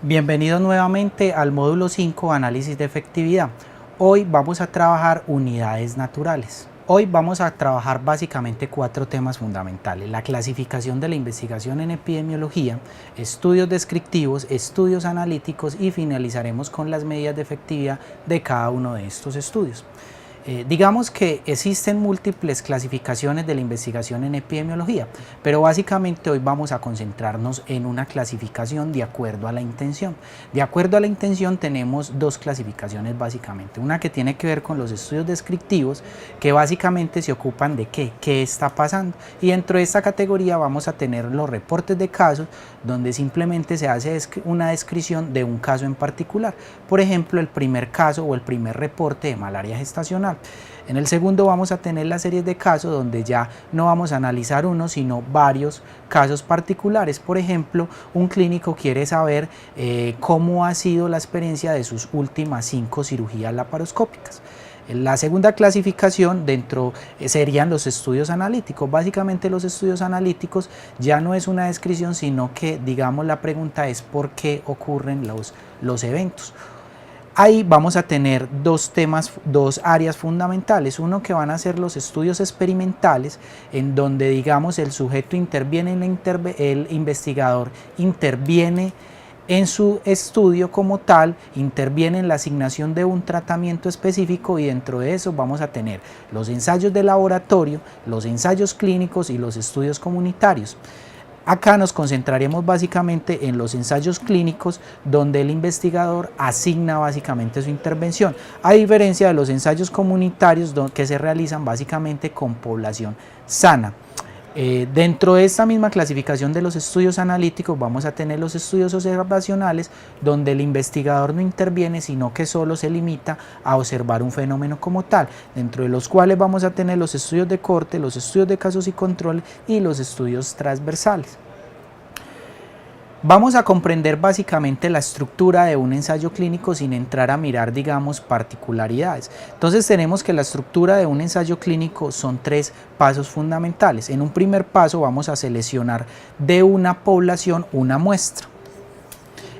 Bienvenidos nuevamente al módulo 5, análisis de efectividad. Hoy vamos a trabajar unidades naturales. Hoy vamos a trabajar básicamente 4 temas fundamentales: la clasificación de la investigación en epidemiología, estudios descriptivos, estudios analíticos y finalizaremos con las medidas de efectividad de cada uno de estos estudios. Digamos que existen múltiples clasificaciones de la investigación en epidemiología, pero básicamente hoy vamos a concentrarnos en una clasificación de acuerdo a la intención. De acuerdo a la intención tenemos 2 clasificaciones básicamente, una que tiene que ver con los estudios descriptivos, que básicamente se ocupan de qué está pasando, y dentro de esta categoría vamos a tener los reportes de casos, donde simplemente se hace una descripción de un caso en particular, por ejemplo el primer caso o el primer reporte de malaria gestacional. En el segundo vamos a tener las series de casos, donde ya no vamos a analizar uno sino varios casos particulares. Por ejemplo, un clínico quiere saber cómo ha sido la experiencia de sus últimas 5 cirugías laparoscópicas. La segunda clasificación serían los estudios analíticos. Básicamente los estudios analíticos ya no es una descripción, sino que digamos la pregunta es por qué ocurren los eventos. Ahí vamos a tener 2 áreas fundamentales, uno que van a ser los estudios experimentales, en donde digamos el sujeto interviene, el investigador interviene en su estudio como tal, interviene en la asignación de un tratamiento específico, y dentro de eso vamos a tener los ensayos de laboratorio, los ensayos clínicos y los estudios comunitarios. Acá nos concentraremos básicamente en los ensayos clínicos, donde el investigador asigna básicamente su intervención, a diferencia de los ensayos comunitarios que se realizan básicamente con población sana. Dentro de esta misma clasificación de los estudios analíticos vamos a tener los estudios observacionales, donde el investigador no interviene, sino que solo se limita a observar un fenómeno como tal, dentro de los cuales vamos a tener los estudios de corte, los estudios de casos y control y los estudios transversales. Vamos a comprender básicamente la estructura de un ensayo clínico sin entrar a mirar, digamos, particularidades. Entonces tenemos que la estructura de un ensayo clínico son 3 pasos fundamentales. En un primer paso vamos a seleccionar de una población una muestra.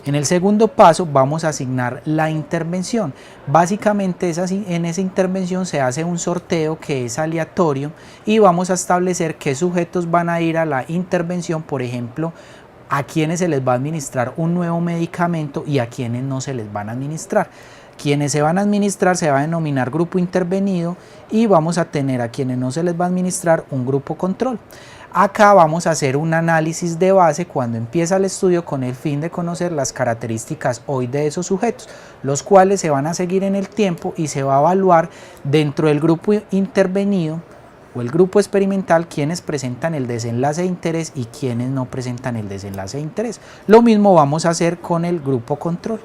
En el segundo paso vamos a asignar la intervención. Básicamente en esa intervención se hace un sorteo que es aleatorio y vamos a establecer qué sujetos van a ir a la intervención, por ejemplo, a quienes se les va a administrar un nuevo medicamento y a quienes no se les van a administrar. Quienes se van a administrar se va a denominar grupo intervenido, y vamos a tener a quienes no se les va a administrar un grupo control. Acá vamos a hacer un análisis de base cuando empieza el estudio, con el fin de conocer las características hoy de esos sujetos, los cuales se van a seguir en el tiempo y se va a evaluar dentro del grupo intervenido o el grupo experimental quienes presentan el desenlace de interés y quienes no presentan el desenlace de interés. Lo mismo vamos a hacer con el grupo control.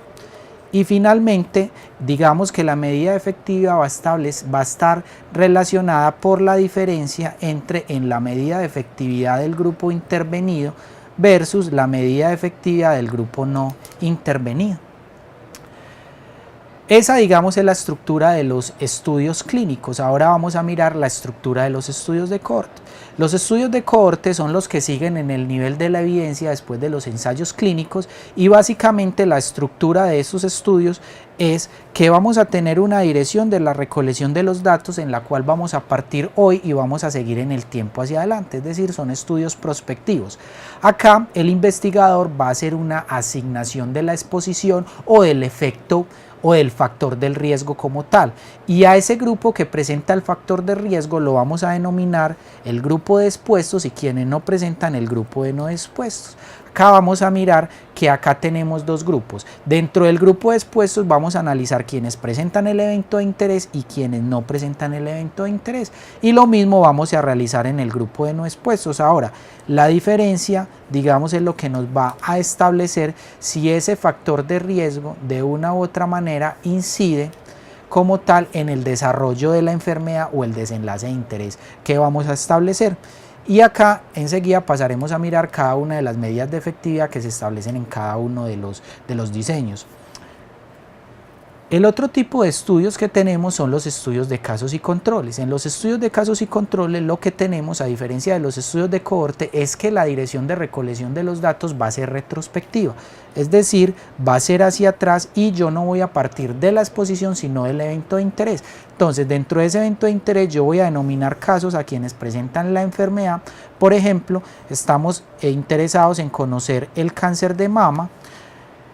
Y finalmente, digamos que la medida efectiva va a estar relacionada por la diferencia en la medida de efectividad del grupo intervenido versus la medida de efectividad del grupo no intervenido. Esa, digamos, es la estructura de los estudios clínicos. Ahora vamos a mirar la estructura de los estudios de cohorte. Los estudios de cohorte son los que siguen en el nivel de la evidencia después de los ensayos clínicos, y básicamente la estructura de estos estudios es que vamos a tener una dirección de la recolección de los datos, en la cual vamos a partir hoy y vamos a seguir en el tiempo hacia adelante, es decir, son estudios prospectivos. Acá el investigador va a hacer una asignación de la exposición o del efecto o del factor del riesgo como tal, y a ese grupo que presenta el factor de riesgo lo vamos a denominar el grupo de expuestos, y quienes no presentan el grupo de no expuestos. Acá vamos a mirar que acá tenemos 2 grupos. Dentro del grupo de expuestos vamos a analizar quienes presentan el evento de interés y quienes no presentan el evento de interés, y lo mismo vamos a realizar en el grupo de no expuestos. Ahora, la diferencia, digamos, es lo que nos va a establecer si ese factor de riesgo de una u otra manera incide como tal en el desarrollo de la enfermedad o el desenlace de interés que vamos a establecer. Y acá enseguida pasaremos a mirar cada una de las medidas de efectividad que se establecen en cada uno de los diseños. El otro tipo de estudios que tenemos son los estudios de casos y controles. En los estudios de casos y controles lo que tenemos, a diferencia de los estudios de cohorte, es que la dirección de recolección de los datos va a ser retrospectiva. Es decir, va a ser hacia atrás y yo no voy a partir de la exposición sino del evento de interés. Entonces, dentro de ese evento de interés yo voy a denominar casos a quienes presentan la enfermedad. Por ejemplo, estamos interesados en conocer el cáncer de mama.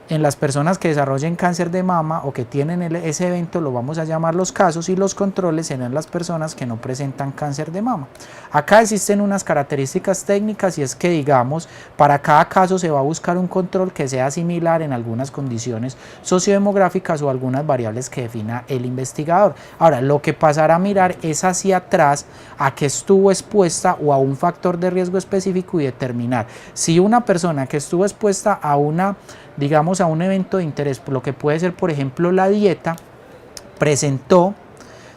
En las personas que desarrollen cáncer de mama o que tienen ese evento lo vamos a llamar los casos, y los controles serán las personas que no presentan cáncer de mama. Acá existen unas características técnicas, y es que, digamos, para cada caso se va a buscar un control que sea similar en algunas condiciones sociodemográficas o algunas variables que defina el investigador. Ahora, lo que pasará a mirar es hacia atrás a qué estuvo expuesta o a un factor de riesgo específico y determinar si una persona que estuvo expuesta a digamos a un evento de interés, por lo que puede ser por ejemplo la dieta,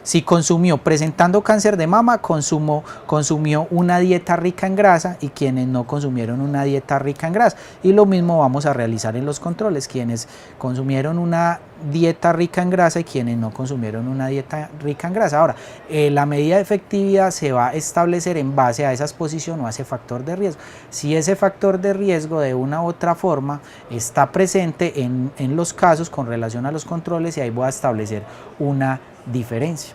si consumió, presentando cáncer de mama, consumió una dieta rica en grasa, y quienes no consumieron una dieta rica en grasa. Y lo mismo vamos a realizar en los controles, quienes consumieron una dieta rica en grasa y quienes no consumieron una dieta rica en grasa. Ahora, la medida de efectividad se va a establecer en base a esa exposición o a ese factor de riesgo. Si ese factor de riesgo de una u otra forma está presente en los casos con relación a los controles, y ahí voy a establecer una diferencia.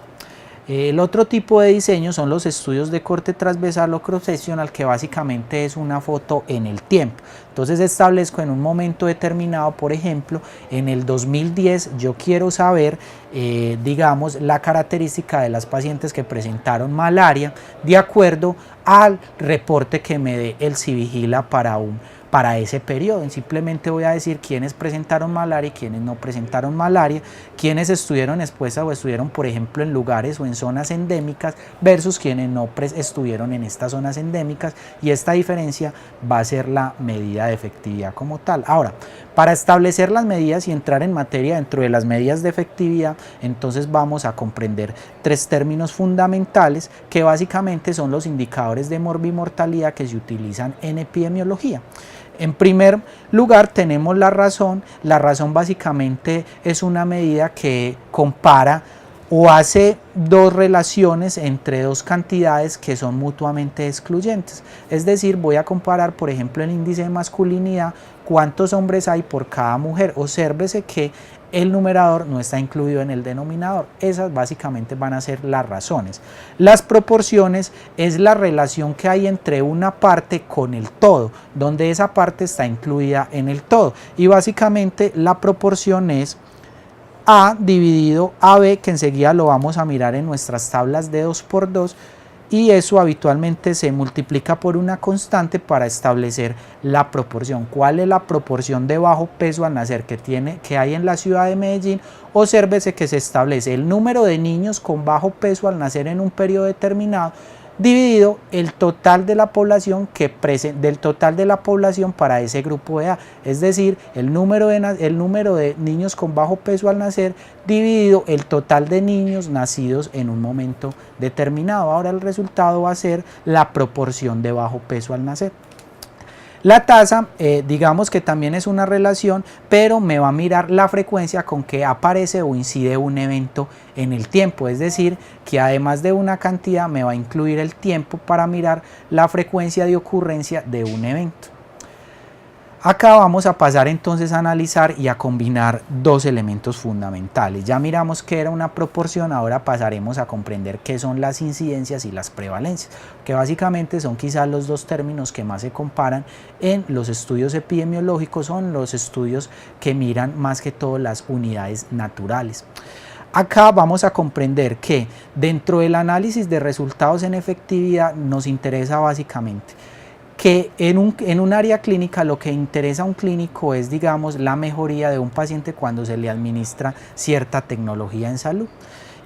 El otro tipo de diseño son los estudios de corte transversal o cross-seccional, que básicamente es una foto en el tiempo. Entonces establezco en un momento determinado, por ejemplo, en el 2010 yo quiero saber, digamos, la característica de las pacientes que presentaron malaria de acuerdo al reporte que me dé el Civigila para ese periodo. Simplemente voy a decir quiénes presentaron malaria y quiénes no presentaron malaria, quiénes estuvieron expuestas o estuvieron, por ejemplo, en lugares o en zonas endémicas versus quienes no estuvieron en estas zonas endémicas, y esta diferencia va a ser la medida de efectividad como tal. Ahora, para establecer las medidas y entrar en materia dentro de las medidas de efectividad, entonces vamos a comprender tres términos fundamentales que básicamente son los indicadores de morbimortalidad que se utilizan en epidemiología. En primer lugar tenemos la razón. La razón básicamente es una medida que compara o hace dos relaciones entre dos cantidades que son mutuamente excluyentes. Es decir, voy a comparar, por ejemplo, el índice de masculinidad, cuántos hombres hay por cada mujer. Obsérvese que el numerador no está incluido en el denominador. Esas básicamente van a ser las razones. Las proporciones es la relación que hay entre una parte con el todo, donde esa parte está incluida en el todo. Y básicamente la proporción es A dividido AB, que enseguida lo vamos a mirar en nuestras tablas de 2×2, y eso habitualmente se multiplica por una constante para establecer la proporción. ¿Cuál es la proporción de bajo peso al nacer que hay en la ciudad de Medellín? Obsérvese que se establece el número de niños con bajo peso al nacer en un periodo determinado dividido el total de la población para ese grupo de edad, es decir, el número de niños con bajo peso al nacer dividido el total de niños nacidos en un momento determinado. Ahora el resultado va a ser la proporción de bajo peso al nacer. La tasa, digamos que también es una relación, pero me va a mirar la frecuencia con que aparece o incide un evento en el tiempo, es decir, que además de una cantidad me va a incluir el tiempo para mirar la frecuencia de ocurrencia de un evento. Acá vamos a pasar entonces a analizar y a combinar dos elementos fundamentales. Ya miramos qué era una proporción, ahora pasaremos a comprender qué son las incidencias y las prevalencias, que básicamente son quizás los dos términos que más se comparan en los estudios epidemiológicos, son los estudios que miran más que todo las unidades naturales. Acá vamos a comprender que dentro del análisis de resultados en efectividad nos interesa básicamente que en un área clínica lo que interesa a un clínico es, digamos, la mejoría de un paciente cuando se le administra cierta tecnología en salud.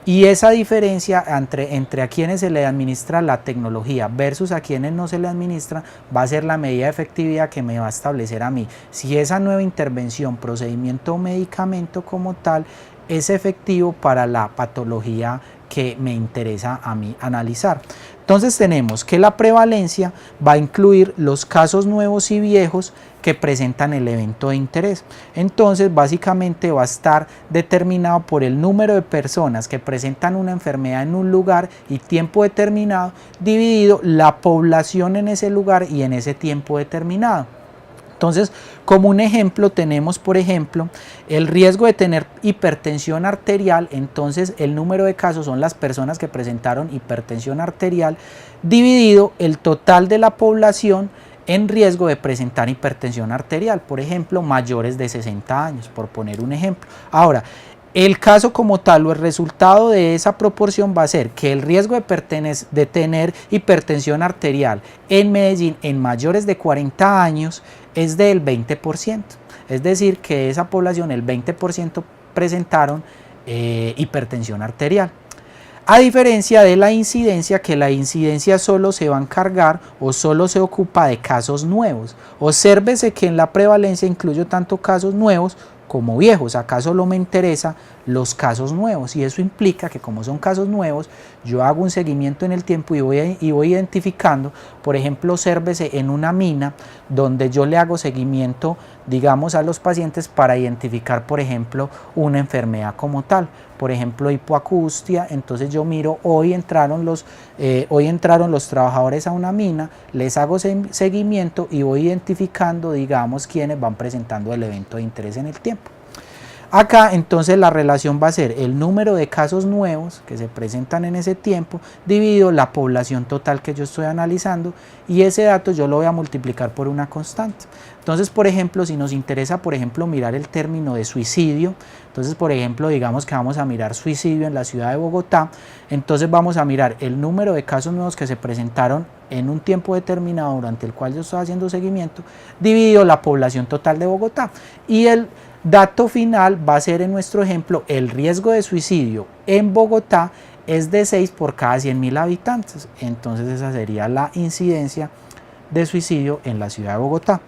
Y esa diferencia entre a quienes se le administra la tecnología versus a quienes no se le administra va a ser la medida de efectividad que me va a establecer a mí si esa nueva intervención, procedimiento o medicamento como tal es efectivo para la patología que me interesa a mí analizar. Entonces tenemos que la prevalencia va a incluir los casos nuevos y viejos que presentan el evento de interés. Entonces básicamente va a estar determinado por el número de personas que presentan una enfermedad en un lugar y tiempo determinado, dividido la población en ese lugar y en ese tiempo determinado. Entonces, como un ejemplo, tenemos, por ejemplo, el riesgo de tener hipertensión arterial. Entonces, el número de casos son las personas que presentaron hipertensión arterial, dividido el total de la población en riesgo de presentar hipertensión arterial, por ejemplo, mayores de 60 años, por poner un ejemplo. Ahora, el caso como tal o el resultado de esa proporción va a ser que el riesgo de tener hipertensión arterial en Medellín en mayores de 40 años es del 20%. Es decir, que de esa población el 20% presentaron hipertensión arterial. A diferencia de la incidencia, que la incidencia solo se va a encargar o solo se ocupa de casos nuevos. Obsérvese que en la prevalencia incluyo tanto casos nuevos como viejos. Acá solo me interesa los casos nuevos, y eso implica que como son casos nuevos, yo hago un seguimiento en el tiempo y voy identificando. Por ejemplo, obsérvese en una mina donde yo le hago seguimiento, digamos, a los pacientes para identificar, por ejemplo, una enfermedad como tal, por ejemplo, hipoacustia. Entonces yo miro, hoy entraron los trabajadores a una mina, les hago seguimiento y voy identificando, digamos, quienes van presentando el evento de interés en el tiempo. Acá entonces la relación va a ser el número de casos nuevos que se presentan en ese tiempo dividido la población total que yo estoy analizando, y ese dato yo lo voy a multiplicar por una constante. Entonces, por ejemplo, si nos interesa, por ejemplo, mirar el término de suicidio, entonces, por ejemplo, digamos que vamos a mirar suicidio en la ciudad de Bogotá, entonces vamos a mirar el número de casos nuevos que se presentaron en un tiempo determinado durante el cual yo estoy haciendo seguimiento, dividido la población total de Bogotá, y el dato final va a ser, en nuestro ejemplo, el riesgo de suicidio en Bogotá es de 6 por cada 100.000 habitantes. Entonces esa sería la incidencia de suicidio en la ciudad de Bogotá.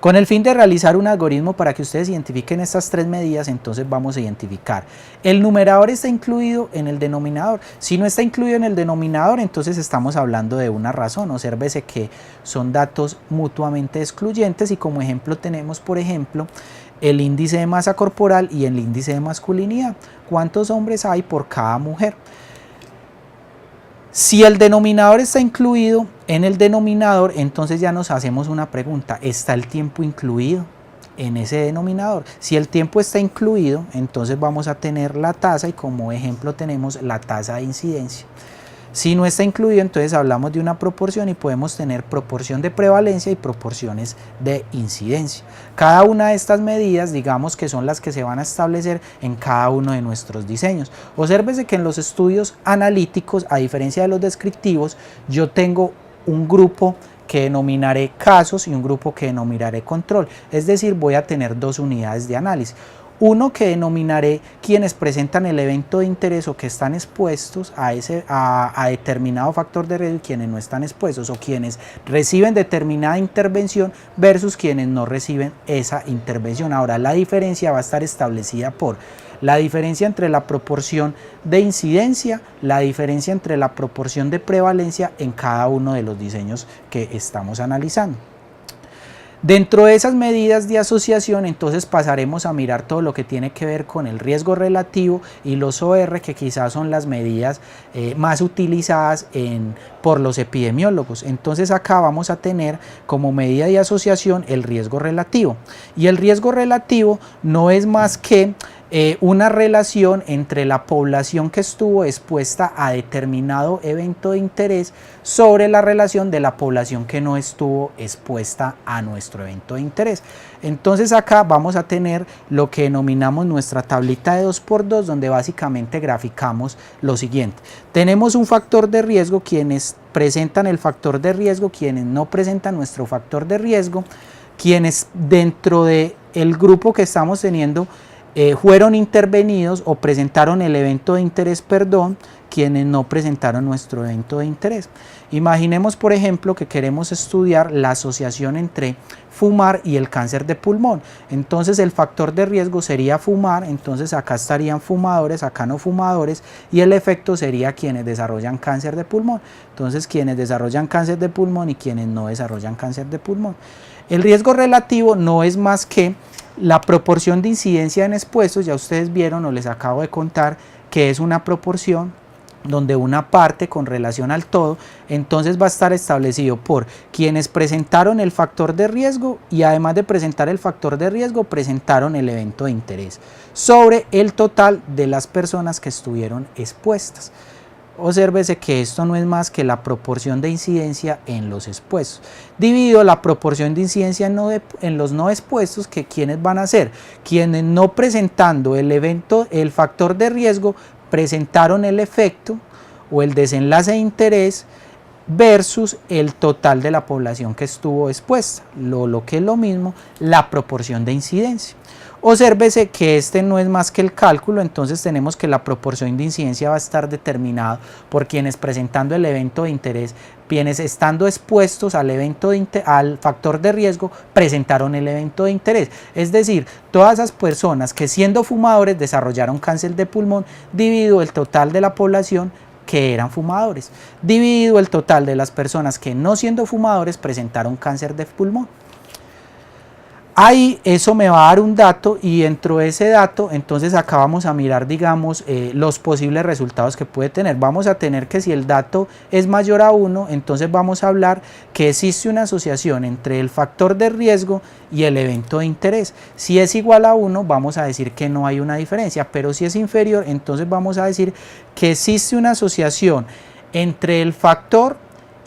Con el fin de realizar un algoritmo para que ustedes identifiquen estas tres medidas, entonces vamos a identificar. El numerador está incluido en el denominador. Si no está incluido en el denominador, entonces estamos hablando de una razón. Obsérvese que son datos mutuamente excluyentes, y como ejemplo tenemos, por ejemplo, el índice de masa corporal y el índice de masculinidad. ¿Cuántos hombres hay por cada mujer? Si el denominador está incluido en el denominador, entonces ya nos hacemos una pregunta: ¿está el tiempo incluido en ese denominador? Si el tiempo está incluido, entonces vamos a tener la tasa, y como ejemplo tenemos la tasa de incidencia. Si no está incluido, entonces hablamos de una proporción, y podemos tener proporción de prevalencia y proporciones de incidencia. Cada una de estas medidas, digamos que son las que se van a establecer en cada uno de nuestros diseños. Obsérvese que en los estudios analíticos, a diferencia de los descriptivos, yo tengo un grupo que denominaré casos y un grupo que denominaré control. Es decir, voy a tener dos unidades de análisis. Uno que denominaré quienes presentan el evento de interés o que están expuestos a determinado factor de riesgo, y quienes no están expuestos, o quienes reciben determinada intervención versus quienes no reciben esa intervención. Ahora, la diferencia va a estar establecida por la diferencia entre la proporción de incidencia, la diferencia entre la proporción de prevalencia en cada uno de los diseños que estamos analizando. Dentro de esas medidas de asociación, entonces pasaremos a mirar todo lo que tiene que ver con el riesgo relativo y los OR, que quizás son las medidas más utilizadas por los epidemiólogos. Entonces acá vamos a tener como medida de asociación el riesgo relativo, y el riesgo relativo no es más que una relación entre la población que estuvo expuesta a determinado evento de interés sobre la relación de la población que no estuvo expuesta a nuestro evento de interés. Entonces acá vamos a tener lo que denominamos nuestra tablita de 2×2, donde básicamente graficamos lo siguiente. Tenemos un factor de riesgo, quienes presentan el factor de riesgo, quienes no presentan nuestro factor de riesgo, quienes dentro del grupo que estamos teniendo fueron intervenidos o presentaron el evento de interés, quienes no presentaron nuestro evento de interés. Imaginemos, por ejemplo, que queremos estudiar la asociación entre fumar y el cáncer de pulmón. Entonces el factor de riesgo sería fumar, entonces acá estarían fumadores, acá no fumadores, y el efecto sería quienes desarrollan cáncer de pulmón. Entonces quienes desarrollan cáncer de pulmón y quienes no desarrollan cáncer de pulmón. El riesgo relativo no es más que la proporción de incidencia en expuestos. Ya ustedes vieron o les acabo de contar que es una proporción donde una parte con relación al todo, entonces va a estar establecido por quienes presentaron el factor de riesgo y además de presentar el factor de riesgo, presentaron el evento de interés sobre el total de las personas que estuvieron expuestas. Obsérvese que esto no es más que la proporción de incidencia en los expuestos, dividido la proporción de incidencia en los no expuestos, que quienes van a ser, quienes no presentando el factor de riesgo, presentaron el efecto o el desenlace de interés versus el total de la población que estuvo expuesta, lo que es lo mismo, la proporción de incidencia. Obsérvese que este no es más que el cálculo, entonces tenemos que la proporción de incidencia va a estar determinada por quienes presentando el evento de interés, quienes estando expuestos al factor de riesgo, presentaron el evento de interés. Es decir, todas esas personas que siendo fumadores desarrollaron cáncer de pulmón, dividido el total de la población que eran fumadores, dividido el total de las personas que no siendo fumadores presentaron cáncer de pulmón. Ahí eso me va a dar un dato y dentro de ese dato entonces acá vamos a mirar, digamos, los posibles resultados que puede tener. Vamos a tener que si el dato es mayor a 1, entonces vamos a hablar que existe una asociación entre el factor de riesgo y el evento de interés. Si es igual a 1, vamos a decir que no hay una diferencia, pero si es inferior, entonces vamos a decir que existe una asociación entre el factor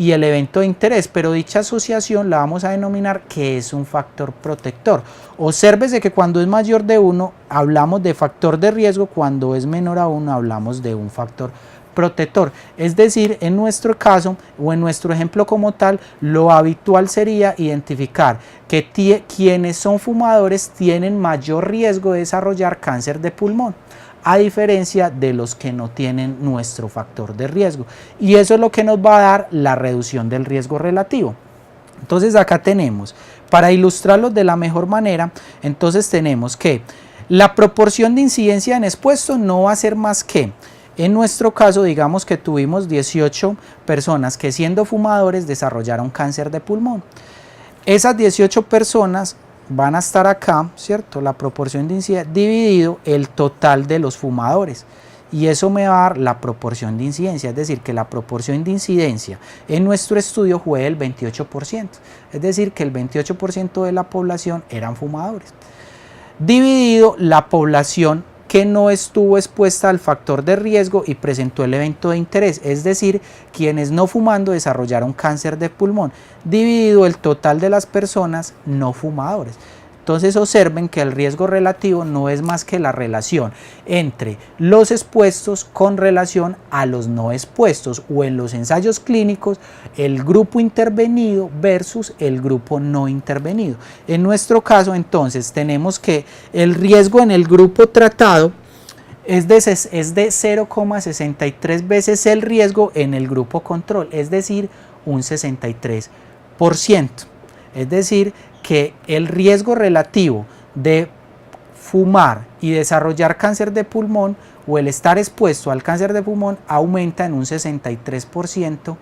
y el evento de interés, pero dicha asociación la vamos a denominar que es un factor protector. Obsérvese que cuando es mayor de 1 hablamos de factor de riesgo, cuando es menor a 1 hablamos de un factor protector. Es decir, en nuestro caso o en nuestro ejemplo como tal, lo habitual sería identificar que quienes son fumadores tienen mayor riesgo de desarrollar cáncer de pulmón, a diferencia de los que no tienen nuestro factor de riesgo, y eso es lo que nos va a dar la reducción del riesgo relativo. Entonces acá tenemos, para ilustrarlos de la mejor manera, entonces tenemos que la proporción de incidencia en expuestos no va a ser más que, en nuestro caso digamos que tuvimos 18 personas que siendo fumadores desarrollaron cáncer de pulmón. Esas 18 personas van a estar acá, ¿cierto? La proporción de incidencia dividido el total de los fumadores, y eso me va a dar la proporción de incidencia, es decir, que la proporción de incidencia en nuestro estudio fue el 28%, es decir, que el 28% de la población eran fumadores, dividido la población que no estuvo expuesta al factor de riesgo y presentó el evento de interés, es decir, quienes no fumando desarrollaron cáncer de pulmón, dividido el total de las personas no fumadores. Entonces observen que el riesgo relativo no es más que la relación entre los expuestos con relación a los no expuestos, o en los ensayos clínicos el grupo intervenido versus el grupo no intervenido. En nuestro caso entonces tenemos que el riesgo en el grupo tratado es de 0,63 veces el riesgo en el grupo control, es decir, un 63%. Es decir, que el riesgo relativo de fumar y desarrollar cáncer de pulmón o el estar expuesto al cáncer de pulmón aumenta en un 63%,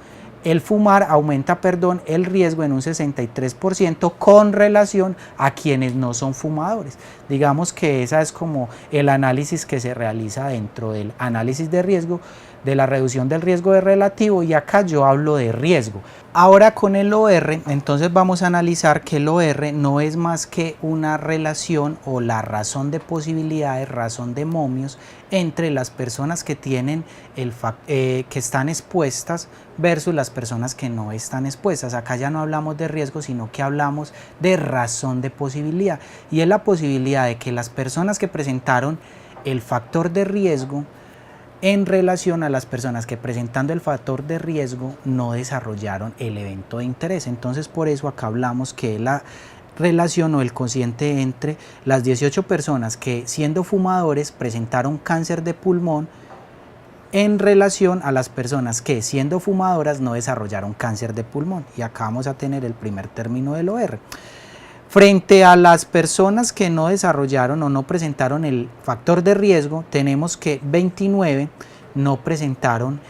el fumar aumenta, el riesgo en un 63% con relación a quienes no son fumadores. Digamos que esa es como el análisis que se realiza dentro del análisis de riesgo, de la reducción del riesgo de relativo, y acá yo hablo de riesgo. Ahora con el OR, entonces vamos a analizar que el OR no es más que una relación o la razón de posibilidades, razón de momios entre las personas que tienen que están expuestas versus las personas que no están expuestas. Acá ya no hablamos de riesgo, sino que hablamos de razón de posibilidad, y es la posibilidad de que las personas que presentaron el factor de riesgo en relación a las personas que presentando el factor de riesgo no desarrollaron el evento de interés. Entonces por eso acá hablamos que la relación o el cociente entre las 18 personas que siendo fumadores presentaron cáncer de pulmón en relación a las personas que, siendo fumadoras, no desarrollaron cáncer de pulmón. Y acá vamos a tener el primer término del OR. Frente a las personas que no desarrollaron o no presentaron el factor de riesgo, tenemos que 29 no presentaron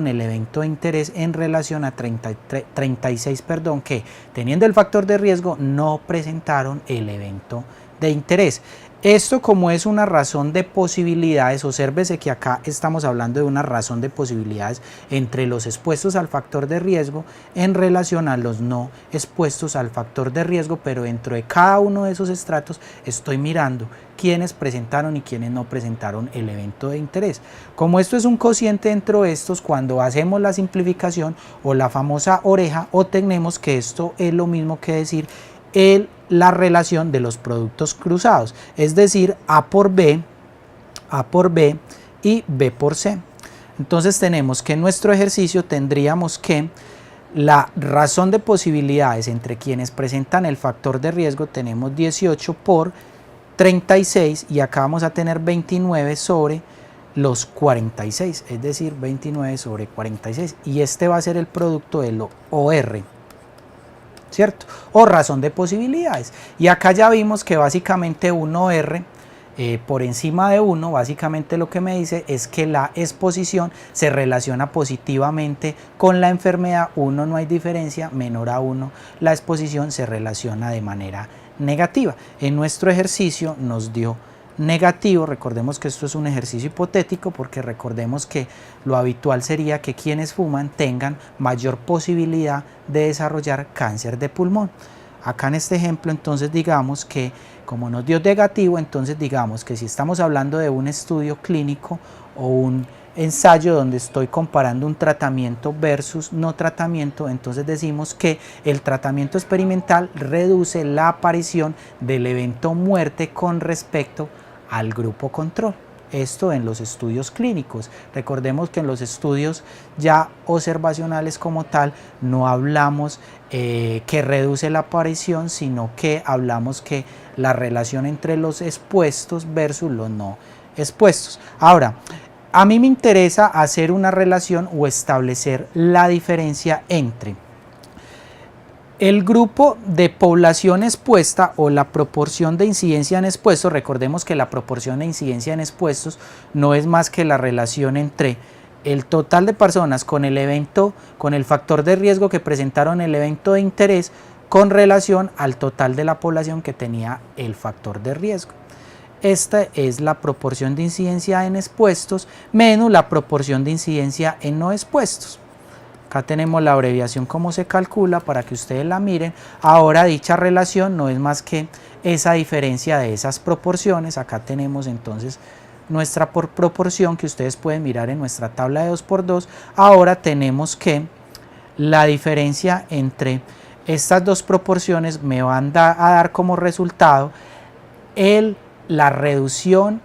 el evento de interés en relación a 36, que teniendo el factor de riesgo no presentaron el evento de interés. Esto, como es una razón de posibilidades, obsérvese que acá estamos hablando de una razón de posibilidades entre los expuestos al factor de riesgo en relación a los no expuestos al factor de riesgo, pero dentro de cada uno de esos estratos estoy mirando quiénes presentaron y quiénes no presentaron el evento de interés. Como esto es un cociente dentro de estos, cuando hacemos la simplificación o la famosa oreja, obtenemos que esto es lo mismo que decir la relación de los productos cruzados, es decir, A por B y B por C. Entonces tenemos que en nuestro ejercicio tendríamos que la razón de posibilidades entre quienes presentan el factor de riesgo, tenemos 18 por 36 y acá vamos a tener 29 sobre los 46, es decir, 29 sobre 46, y este va a ser el producto de lo OR, ¿cierto? O razón de posibilidades. Y acá ya vimos que básicamente 1R por encima de 1, básicamente lo que me dice es que la exposición se relaciona positivamente con la enfermedad. 1 no hay diferencia, menor a 1 la exposición se relaciona de manera negativa. En nuestro ejercicio nos dio negativo. Recordemos que esto es un ejercicio hipotético, porque recordemos que lo habitual sería que quienes fuman tengan mayor posibilidad de desarrollar cáncer de pulmón. Acá en este ejemplo, entonces digamos que como nos dio negativo, entonces digamos que si estamos hablando de un estudio clínico o un ensayo donde estoy comparando un tratamiento versus no tratamiento, entonces decimos que el tratamiento experimental reduce la aparición del evento muerte con respecto al grupo control. Esto en los estudios clínicos. Recordemos que en los estudios ya observacionales como tal no hablamos que reduce la aparición, sino que hablamos que la relación entre los expuestos versus los no expuestos. Ahora, a mí me interesa hacer una relación o establecer la diferencia entre el grupo de población expuesta o la proporción de incidencia en expuestos. Recordemos que la proporción de incidencia en expuestos no es más que la relación entre el total de personas con el evento, con el factor de riesgo que presentaron el evento de interés con relación al total de la población que tenía el factor de riesgo. Esta es la proporción de incidencia en expuestos menos la proporción de incidencia en no expuestos. Acá tenemos la abreviación como se calcula para que ustedes la miren. Ahora dicha relación no es más que esa diferencia de esas proporciones. Acá tenemos entonces nuestra proporción que ustedes pueden mirar en nuestra tabla de 2×2. Ahora tenemos que la diferencia entre estas dos proporciones me van a dar como resultado la reducción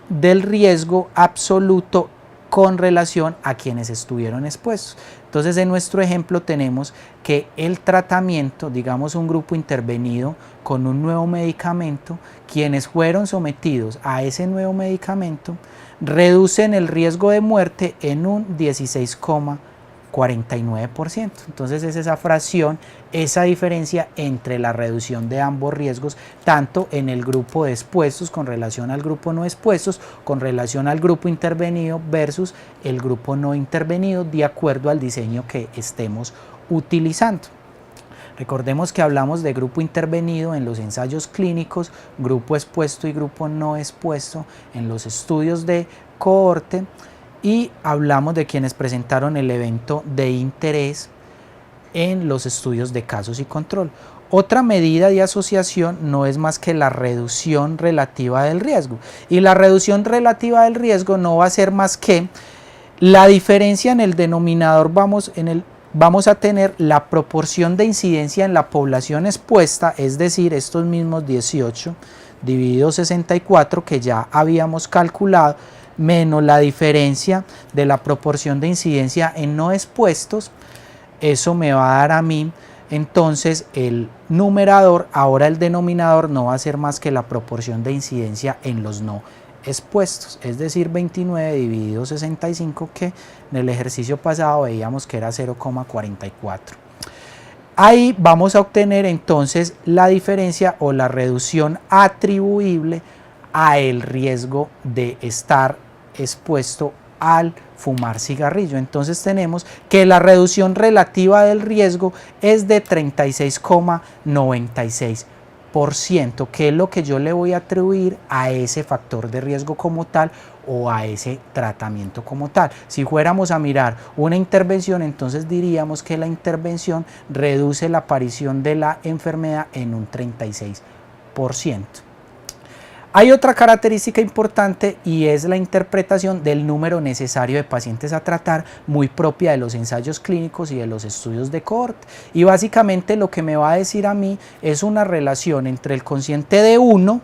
del riesgo absoluto con relación a quienes estuvieron expuestos. Entonces, en nuestro ejemplo tenemos que el tratamiento, digamos un grupo intervenido con un nuevo medicamento, quienes fueron sometidos a ese nuevo medicamento reducen el riesgo de muerte en un 16,49%. Entonces es esa fracción, esa diferencia entre la reducción de ambos riesgos, tanto en el grupo de expuestos con relación al grupo no expuestos, con relación al grupo intervenido versus el grupo no intervenido, de acuerdo al diseño que estemos utilizando. Recordemos que hablamos de grupo intervenido en los ensayos clínicos, grupo expuesto y grupo no expuesto en los estudios de cohorte, y hablamos de quienes presentaron el evento de interés en los estudios de casos y control. Otra medida de asociación no es más que la reducción relativa del riesgo, y la reducción relativa del riesgo no va a ser más que la diferencia en el denominador. Vamos a tener la proporción de incidencia en la población expuesta, es decir, estos mismos 18 dividido 64 que ya habíamos calculado, menos la diferencia de la proporción de incidencia en no expuestos. Eso me va a dar a mí entonces el numerador. Ahora el denominador no va a ser más que la proporción de incidencia en los no expuestos, es decir 29 dividido 65, que en el ejercicio pasado veíamos que era 0,44. Ahí vamos a obtener entonces la diferencia o la reducción atribuible a el riesgo de estar expuesto al fumar cigarrillo. Entonces tenemos que la reducción relativa del riesgo es de 36,96%, que es lo que yo le voy a atribuir a ese factor de riesgo como tal o a ese tratamiento como tal. Si fuéramos a mirar una intervención, entonces diríamos que la intervención reduce la aparición de la enfermedad en un 36%. Hay otra característica importante y es la interpretación del número necesario de pacientes a tratar, muy propia de los ensayos clínicos y de los estudios de cohorte. Y básicamente lo que me va a decir a mí es una relación entre el cociente de 1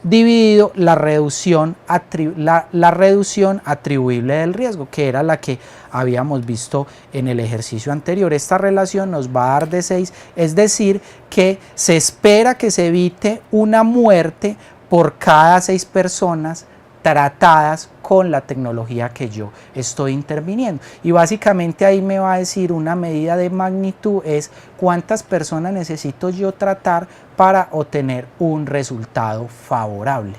dividido la reducción atribuible del riesgo, que era la que habíamos visto en el ejercicio anterior. Esta relación nos va a dar de 6, es decir, que se espera que se evite una muerte por cada 6 personas tratadas con la tecnología que yo estoy interviniendo. Y básicamente ahí me va a decir una medida de magnitud, es cuántas personas necesito yo tratar para obtener un resultado favorable.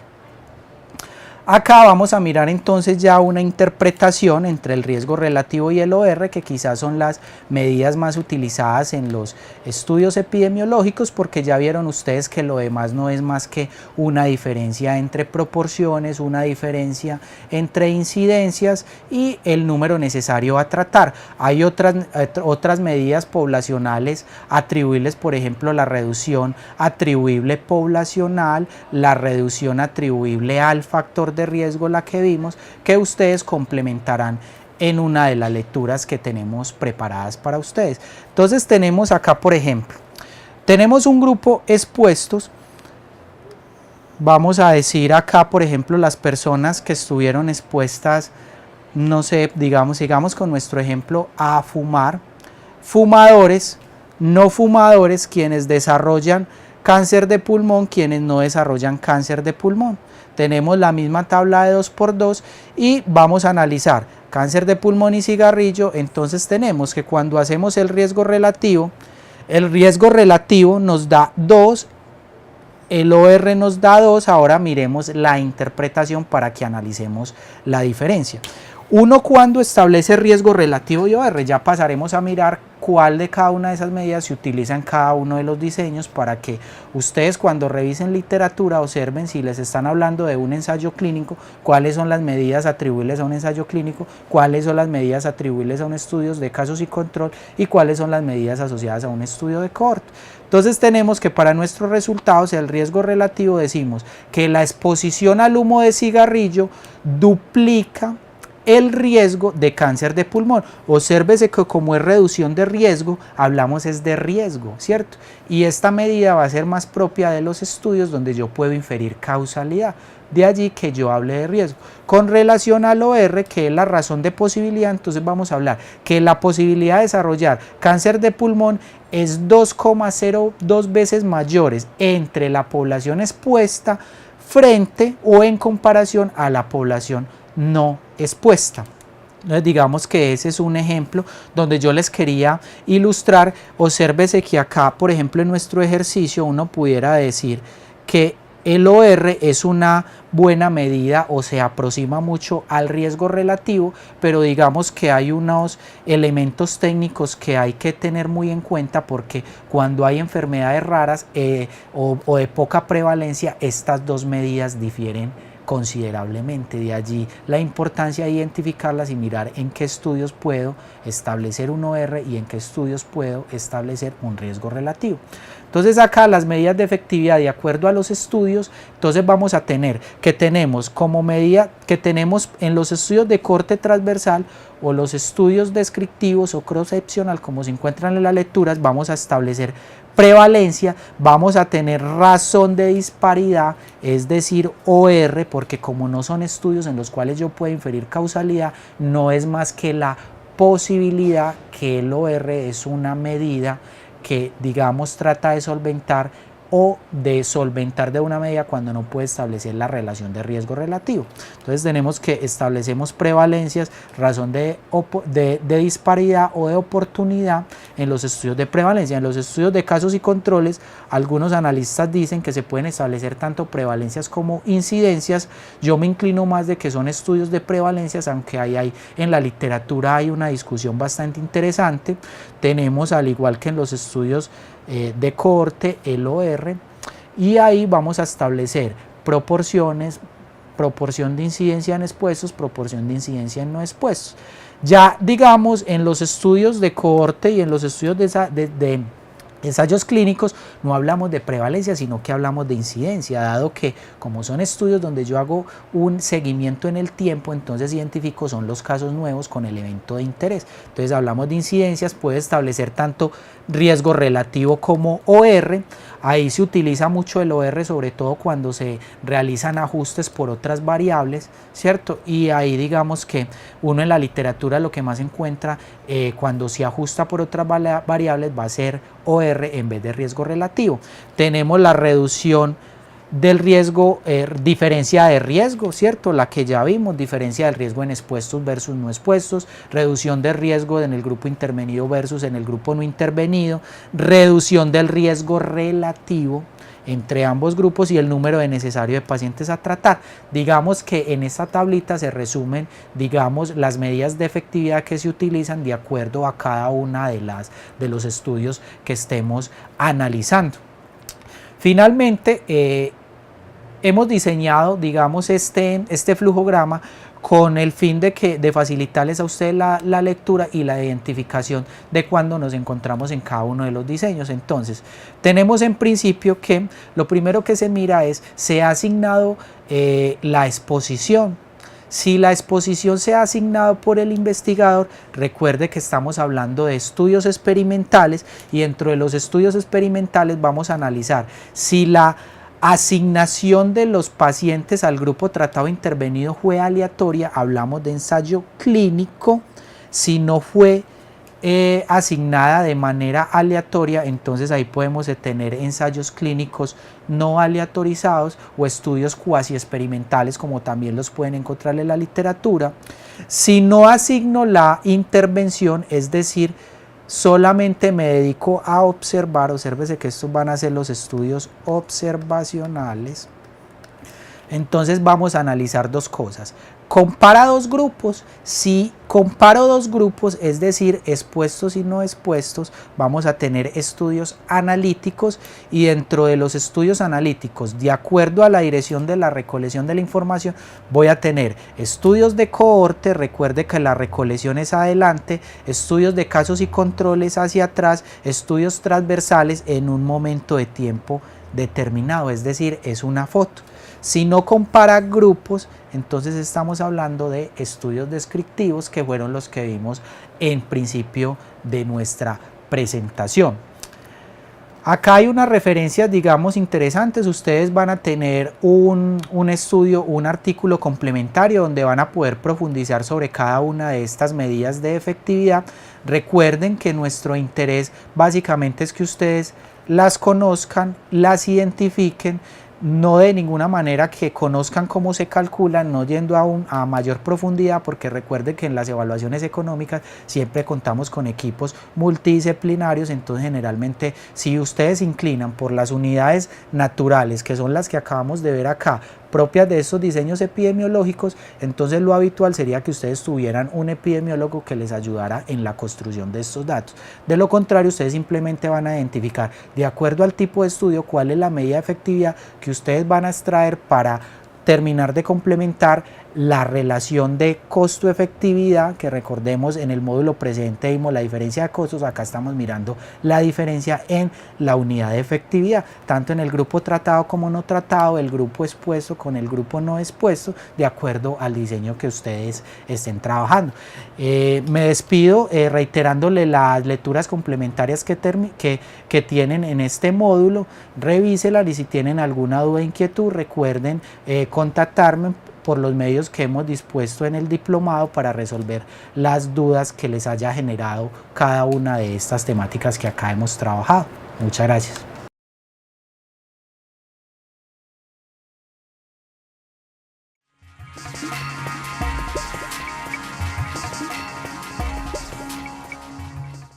Acá vamos a mirar entonces ya una interpretación entre el riesgo relativo y el OR, que quizás son las medidas más utilizadas en los estudios epidemiológicos, porque ya vieron ustedes que lo demás no es más que una diferencia entre proporciones, una diferencia entre incidencias y el número necesario a tratar. Hay otras medidas poblacionales atribuibles, por ejemplo la reducción atribuible poblacional, la reducción atribuible al factor de riesgo, la que vimos, que ustedes complementarán en una de las lecturas que tenemos preparadas para ustedes. Entonces tenemos acá, por ejemplo, tenemos un grupo expuestos. Vamos a decir acá, por ejemplo, las personas que estuvieron expuestas, no sé, sigamos con nuestro ejemplo, a fumar, fumadores, no fumadores, quienes desarrollan cáncer de pulmón, quienes no desarrollan cáncer de pulmón. Tenemos la misma tabla de 2×2 y vamos a analizar cáncer de pulmón y cigarrillo. Entonces tenemos que cuando hacemos el riesgo relativo nos da 2, el OR nos da 2. Ahora miremos la interpretación para que analicemos la diferencia. Uno, cuando establece riesgo relativo y OR, ya pasaremos a mirar cuál de cada una de esas medidas se utiliza en cada uno de los diseños, para que ustedes cuando revisen literatura observen si les están hablando de un ensayo clínico, cuáles son las medidas atribuibles a un ensayo clínico, cuáles son las medidas atribuibles a un estudio de casos y control y cuáles son las medidas asociadas a un estudio de cohorte. Entonces tenemos que para nuestros resultados el riesgo relativo decimos que la exposición al humo de cigarrillo duplica el riesgo de cáncer de pulmón. Obsérvese que como es reducción de riesgo, hablamos es de riesgo, ¿cierto? Y esta medida va a ser más propia de los estudios donde yo puedo inferir causalidad. De allí que yo hable de riesgo. Con relación al OR, que es la razón de posibilidad, entonces vamos a hablar que la posibilidad de desarrollar cáncer de pulmón es 2,02 veces mayores entre la población expuesta frente o en comparación a la población no expuesta. Entonces digamos que ese es un ejemplo donde yo les quería ilustrar. Obsérvese que acá, por ejemplo, en nuestro ejercicio uno pudiera decir que el OR es una buena medida o se aproxima mucho al riesgo relativo, pero digamos que hay unos elementos técnicos que hay que tener muy en cuenta, porque cuando hay enfermedades raras o de poca prevalencia, estas dos medidas difieren considerablemente. De allí la importancia de identificarlas y mirar en qué estudios puedo establecer un OR y en qué estudios puedo establecer un riesgo relativo. Entonces acá las medidas de efectividad de acuerdo a los estudios, entonces vamos a tener que tenemos como medida que tenemos en los estudios de corte transversal o los estudios descriptivos o cross-seccional, como se encuentran en las lecturas, vamos a establecer prevalencia, vamos a tener razón de disparidad, es decir, OR, porque como no son estudios en los cuales yo puedo inferir causalidad, no es más que la posibilidad, que el OR es una medida que, digamos, trata de solventar o de solventar de una medida cuando no puede establecer la relación de riesgo relativo. Entonces tenemos que establecemos prevalencias, razón de disparidad o de oportunidad en los estudios de prevalencia. En los estudios de casos y controles, algunos analistas dicen que se pueden establecer tanto prevalencias como incidencias. Yo me inclino más de que son estudios de prevalencias, aunque hay en la literatura hay una discusión bastante interesante. Tenemos, al igual que en los estudios de cohorte, el OR, y ahí vamos a establecer proporciones, proporción de incidencia en expuestos, proporción de incidencia en no expuestos. Ya digamos en los estudios de cohorte y en los estudios de ensayos clínicos no hablamos de prevalencia, sino que hablamos de incidencia, dado que como son estudios donde yo hago un seguimiento en el tiempo, entonces identifico son los casos nuevos con el evento de interés. Entonces hablamos de incidencias, puede establecer tanto riesgo relativo como OR. Ahí se utiliza mucho el OR, sobre todo cuando se realizan ajustes por otras variables, ¿cierto? Y ahí digamos que uno en la literatura lo que más encuentra cuando se ajusta por otras variables va a ser OR en vez de riesgo relativo. Tenemos la reducción del riesgo, diferencia de riesgo, ¿cierto? La que ya vimos, diferencia del riesgo en expuestos versus no expuestos, reducción del riesgo en el grupo intervenido versus en el grupo no intervenido, reducción del riesgo relativo entre ambos grupos y el número de necesario de pacientes a tratar. Digamos que en esta tablita se resumen, digamos, las medidas de efectividad que se utilizan de acuerdo a cada una de los estudios que estemos analizando. Finalmente, hemos diseñado, digamos, este flujograma con el fin de facilitarles a ustedes la lectura y la identificación de cuando nos encontramos en cada uno de los diseños. Entonces, tenemos en principio que lo primero que se mira es, se ha asignado la exposición. Si la exposición se ha asignado por el investigador, recuerde que estamos hablando de estudios experimentales y dentro de los estudios experimentales vamos a analizar si la asignación de los pacientes al grupo tratado intervenido fue aleatoria, hablamos de ensayo clínico. Si no fue asignada de manera aleatoria, entonces ahí podemos tener ensayos clínicos no aleatorizados o estudios cuasi experimentales, como también los pueden encontrar en la literatura. Si no asigno la intervención, es decir, solamente me dedico a observar, obsérvese que estos van a ser los estudios observacionales, entonces vamos a analizar dos cosas. Compara dos grupos. Si comparo dos grupos, es decir, expuestos y no expuestos, vamos a tener estudios analíticos y dentro de los estudios analíticos, de acuerdo a la dirección de la recolección de la información, voy a tener estudios de cohorte, recuerde que la recolección es adelante, estudios de casos y controles hacia atrás, estudios transversales en un momento de tiempo determinado, es decir, es una foto. Si no compara grupos, entonces estamos hablando de estudios descriptivos, que fueron los que vimos en principio de nuestra presentación. Acá hay unas referencias, digamos, interesantes. Ustedes van a tener un estudio, un artículo complementario donde van a poder profundizar sobre cada una de estas medidas de efectividad. Recuerden que nuestro interés básicamente es que ustedes las conozcan, las identifiquen, no de ninguna manera que conozcan cómo se calculan, no yendo a mayor profundidad, porque recuerde que en las evaluaciones económicas siempre contamos con equipos multidisciplinarios. Entonces generalmente si ustedes se inclinan por las unidades naturales, que son las que acabamos de ver acá, propias de estos diseños epidemiológicos, entonces lo habitual sería que ustedes tuvieran un epidemiólogo que les ayudara en la construcción de estos datos. De lo contrario, ustedes simplemente van a identificar, de acuerdo al tipo de estudio, cuál es la medida de efectividad que ustedes van a extraer para terminar de complementar la relación de costo-efectividad, que recordemos en el módulo precedente vimos la diferencia de costos, acá estamos mirando la diferencia en la unidad de efectividad, tanto en el grupo tratado como no tratado, el grupo expuesto con el grupo no expuesto, de acuerdo al diseño que ustedes estén trabajando. Me despido reiterándole las lecturas complementarias que tienen en este módulo, revíselas y si tienen alguna duda o inquietud recuerden contactarme por los medios que hemos dispuesto en el diplomado para resolver las dudas que les haya generado cada una de estas temáticas que acá hemos trabajado. Muchas gracias.